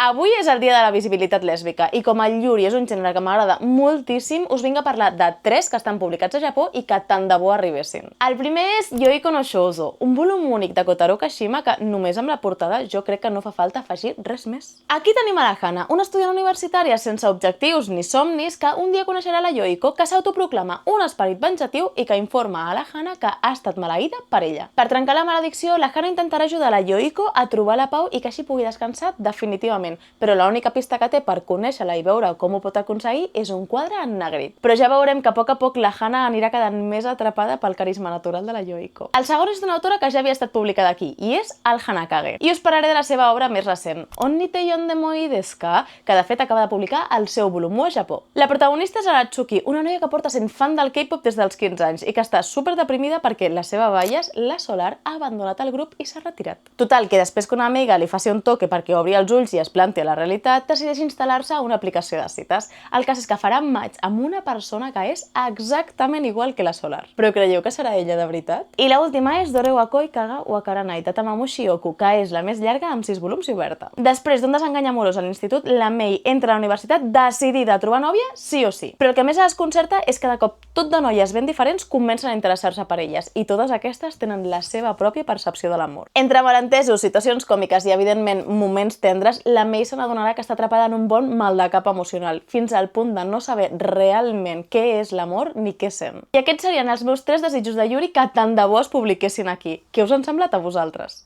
Avui és el dia de la visibilitat lèsbica i com el yuri és un gènere que m'agrada moltíssim, us vinc a parlar de 3 que estan publicats a Japó i que tant de bo arribessin. El primer és Yoiko no Shoujo, un volum únic de Kotaro Kashima que només amb la portada jo crec que no fa falta afegir res més. Aquí tenim a la Hana, una estudiant universitària sense objectius ni somnis que un dia coneixerà la Yoiko, que s'autoproclama un esperit venjatiu i que informa a la Hana que ha estat maleïda per ella. Per trencar la maledicció, la Hana intentarà ajudar la Yoiko a trobar la pau i que així pugui descansar definitivament, però l'única pista que té per conèixer-la i veure com ho pot aconseguir és un quadre ennegrit. Però ja veurem que a poc la Hana anirà quedant més atrapada pel carisma natural de la Yoiko. El segon és d'una autora que ja havia estat publicada aquí, i és el Hanakage. I us parlaré de la seva obra més recent, Onnite Yonde Moi Desu Ka, que de fet acaba de publicar el seu volum 1 a Japó. La protagonista és Aratsuki, una noia que porta sent fan del K-pop des dels 15 anys i que està super deprimida perquè la seva bias, la Solar, ha abandonat el grup i s'ha retirat. Total, que després que una amiga li faci un toque perquè obri els ulls i es planti a la realitat, decideix instal·lar-se a una aplicació de cites. El cas és que farà maig amb una persona que és exactament igual que la Solar. Però creieu que serà ella de veritat? I l'última és Dore wa Koi Kaga Wakaranai Tatamamu Shioku, que és la més llarga amb 6 volums i oberta. Després d'un desengany amorós a l'institut, la Mei entra a la universitat decidida a trobar nòvia sí o sí. Però el que més la desconcerta és que de cop tot de noies ben diferents comencen a interessar-se per elles i totes aquestes tenen la seva pròpia percepció de l'amor. Entre malentesos, situacions còmiques i evidentment moments tendres, la Mei se n'adonarà que està atrapada en un bon maldecap emocional, fins al punt de no saber realment què és l'amor ni què sent. I aquests serien els meus 3 desitjos de Yuri que tant de bo es publiquessin aquí. Què us han semblat a vosaltres?